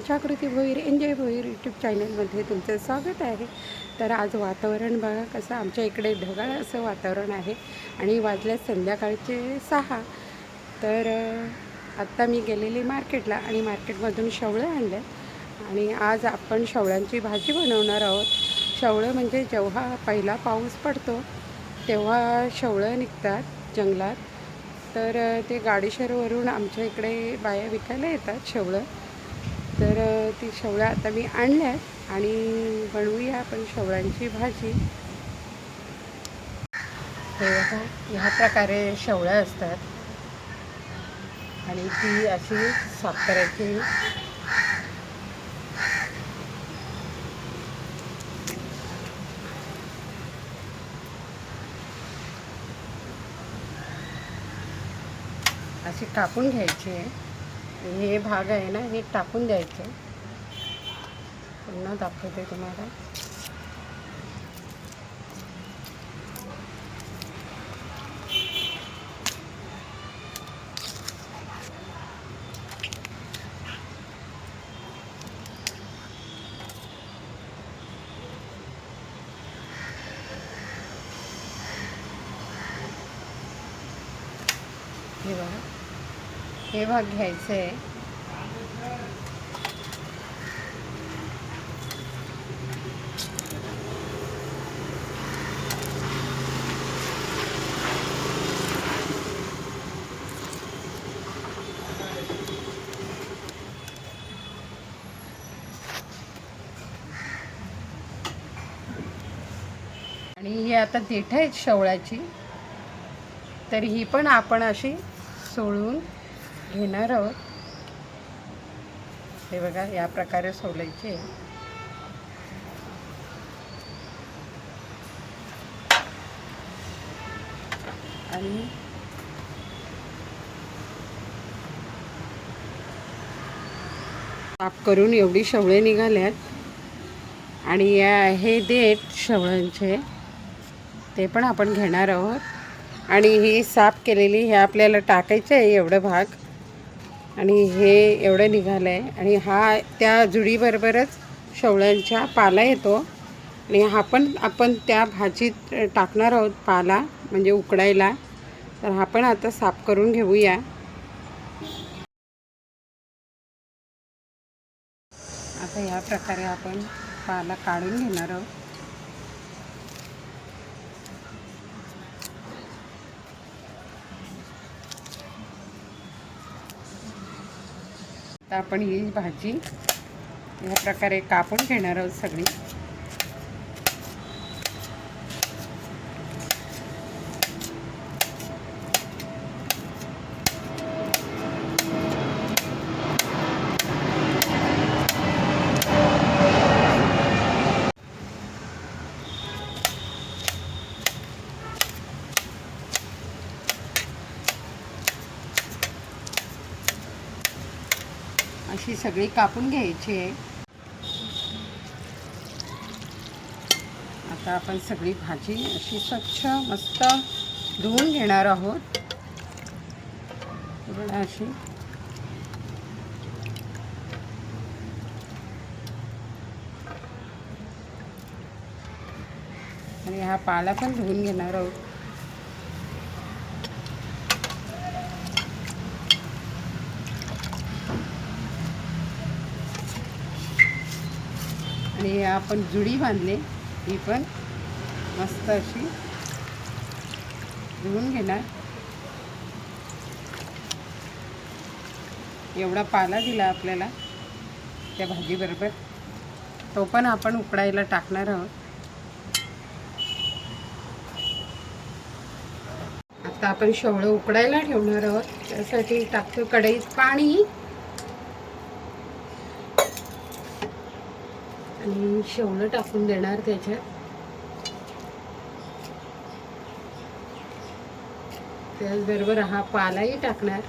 जागृती Bhoir enjoy Bhoir YouTube चॅनलमध्ये तुमचं स्वागत आहे. तर आज वातावरण बघा कसं आमच्या इकडे ढगाळ असं वातावरण आहे आणि वाजल्या संध्याकाळचे 6. तर आत्ता मी गेलेली मार्केटला आणि मार्केटमधून शेवळं आणलं आणि आज आपण शेवळ्यांची भाजी बनवणार आहोत. शेवळं म्हणजे जेव्हा पहिला पाऊस पडतो तेव्हा शेवळं निघतात जंगलात. तर ते गाडीशेरवरून आमच्या इकडे बाया विकायला येतात शेवळं. तर ती शेवळं आता मी आणल्यात आणि बनवूया आपण शेवळ्यांची भाजी. हे बघा ह्या प्रकारे शेवळं असतात आणि ती अशी साफ करायची. अशी कापून घ्यायची आहे. हे भाग आहे ना हे टाकून द्यायचं. पुन्हा दाखवते तुम्हाला. हे बघा हे भाग घ्यायचं आहे. आणि ही आता देठ आहेत शेवळ्याची, तर ही पण आपण अशी सोलून घेणार आहोत. हे बघा या प्रकारे सोलायचे. आणि साफ करून एवढी शेवळे निघाल्यात. आणि हे देठ शेवळ्यांचे ते पण आपण घेणार आहोत. आणि ही साफ केलेली हे आपल्याला टाकायचं आहे एवढं भाग. आणि हे एवढं निघालं आहे आणि हा त्या जुडीबरोबरच शेवळ्यांच्या पाला येतो. आणि हा पण आपण त्या भाजीत टाकणार आहोत पाला, म्हणजे उकडायला. तर हा पण आता साफ करून घेऊया. आता ह्या प्रकारे आपण पाला काढून घेणार आहोत. तर आपण ही भाजी ह्या प्रकारे कापून घेणार आहोत सगळी. अशी सगळी कापून घ्यायची आहे. आता आपण सगळी भाजी अशी स्वच्छ मस्त धुवून घेणार आहोत पूर्ण अशी. आणि हा पाला पण धुवून घेणार आहोत. आणि आपण जुडी बांधली ही पण मस्त अशी धुवून घेणार. एवढा पाला दिला आपल्याला त्या भाजीबरोबर, तो पण आपण उकडायला टाकणार आहोत. आता आपण शेवळं उकडायला ठेवणार आहोत. त्यासाठी टाकतो कढईत पाणी आणि शेवळं टाकून देणार त्याच्यात. त्याचबरोबर हा पालाही टाकणार.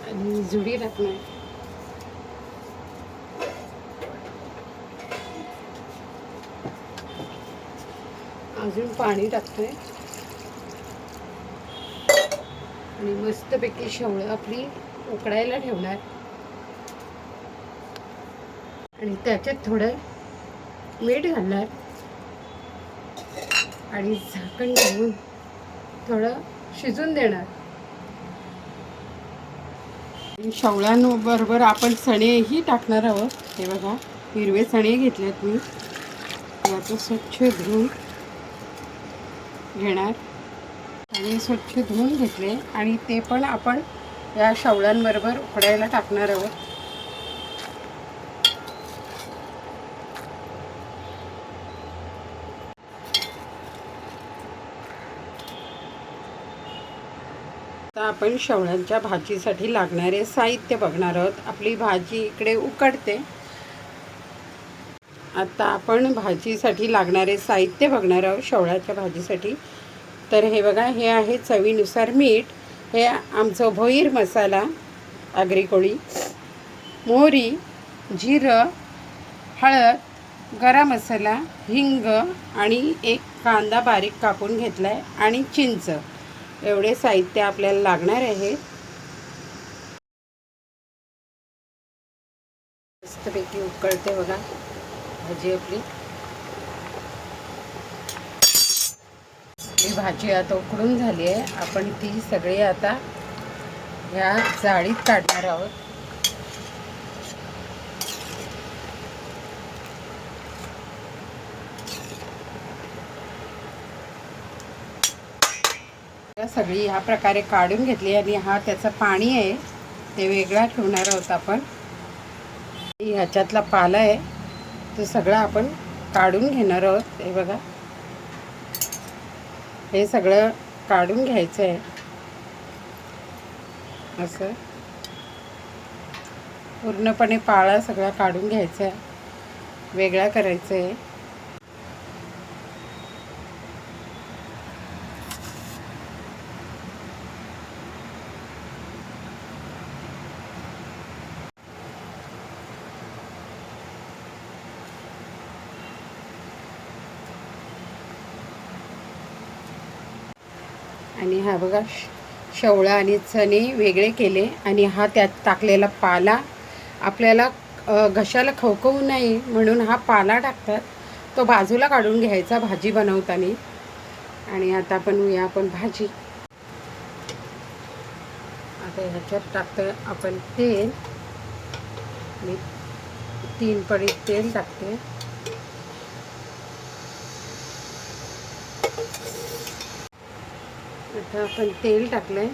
आणि जुडी टाकणार. अजून पाणी टाकतोय. आणि मस्तपैकी शेवळं आपली उकडायला ठेवणार आणि त्याच्यात थोडं मीठ घालणार आणि झाकण घालून थोडं शिजून देणार. शेवळ्यांबरोबर आपण चणेही टाकणार आहोत. हे बघा, हिरवे चणे घेतलेत मी, याचं स्वच्छ धुवून घेणार आणि स्वच्छ धुवून घेतले आणि ते पण आपण या शेवळ्यांबरोबर उकडायला टाकणार आहोत. आता आपण शेवळ्यांच्या भाजीसाठी लागणारे साहित्य बघणार आहोत. आपली भाजी इकडे उकडते. आता आपण भाजीसाठी लागणारे साहित्य बघणार आहोत शेवळ्याच्या भाजीसाठी. तर हे बघा, हे आहे चवीनुसार मीठ, हे आमचं भोईर मसाला आगरी कोळी, मोहरी, जिरं, हळद, गरम मसाला, हिंग आणि एक कांदा बारीक कापून घेतला आहे आणि चिंच, एवढे साहित्य आपल्याला लागणार आहे. मस्तपैकी उकळते बघा भाजी आपली. ही भाजी आता उकडून झाली आहे. आपण ती सगळी आता ह्या जाळीत काढणार आहोत. सगळी ह्या प्रकारे काढून घेतली आणि हा त्याचं पाणी आहे ते वेगळा ठेवणार आहोत आपण. ह्याच्यातला पाला आहे तो सगळा आपण काढून घेणार आहोत. हे बघा, हे सगळं काढून घ्यायचं आहे. असं पूर्णपणे पाला सगळा काढून घ्यायचा आहे, वेगळा करायचं आहे. आणि हा बघा, शेवळा आणि चणे वेगळे केले आणि हा त्यात टाकलेला पाला आपल्याला घशाला खवखवू नये म्हणून हा पाला टाकतात, तो बाजूला काढून घ्यायचा भाजी बनवताना. आणि आता बनवूया आपण भाजी. आता ह्याच्यात टाकतो आपण तेल, आणि 3 पळी तेल टाकते. आता आपण तेल टाकलंय.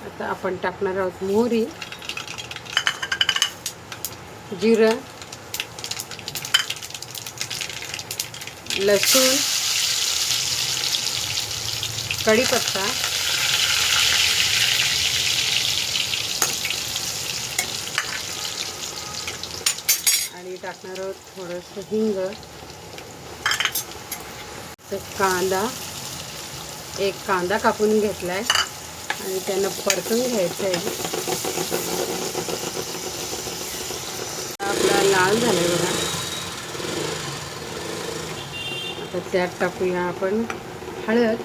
आता आपण टाकणार आहोत मोहरी, जिरं, लसूण, कढीपत्ता, आणि टाकणार आहोत थोडंसं हिंग, एक कांदा कापून घेतलाय आणि त्यांना परतून घ्यायचं आहे. आपला लाल झालाय बघा. आता त्यात टाकूया आपण हळद,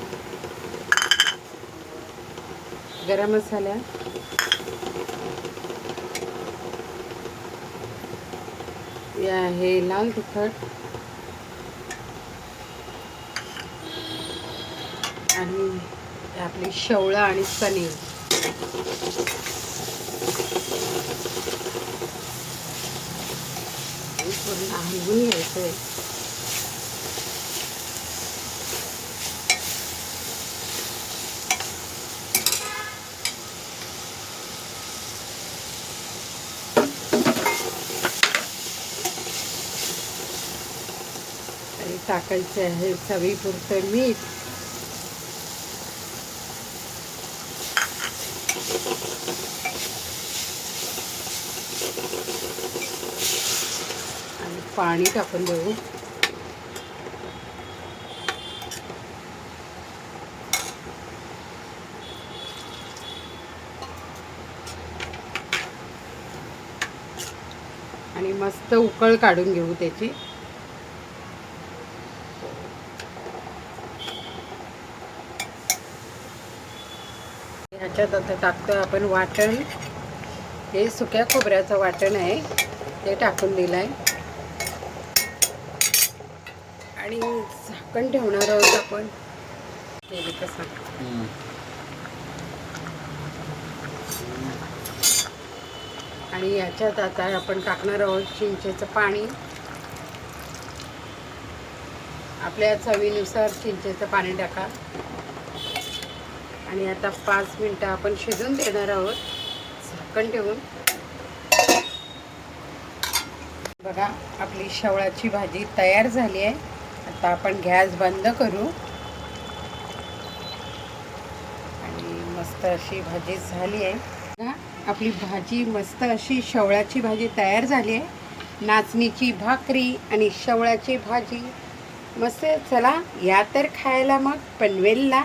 गरम मसाला, हे लाल तिखट आणि आपली शेवळा आणि चणे. पूर्ण हलवून घ्यायचं आहे. आणि टाकायचं आहे चवीपुरतं मीठ. आणि पाणी टाकून देऊ. आणि मस्त उकळ काढून घेऊ त्याची. ह्याच्यात आता टाकतो आपण वाटण. हे सुक्या खोबऱ्याचं वाटण आहे, ते टाकून दिलं आहे आणि झाकण ठेवणार आहोत आपण. ते कसं आणि याच्यात आता आपण टाकणार आहोत चिंचेचं पाणी. आपल्या चवीनुसार चिंचेचं पाणी टाका आणि आता 5 मिनटं आपण शिजून देणार आहोत झाकण ठेवून. बघा आपली शेवळाची भाजी तयार झाली आहे. आता आपण गॅस बंद करू आणि मस्त अशी भाजी झाली आहे. बघा आपली भाजी मस्त अशी शेवळाची भाजी तयार झाली आहे. नाचणीची भाकरी आणि शेवळाची भाजी मस्त. चला या तर खायला मग पनवेलला.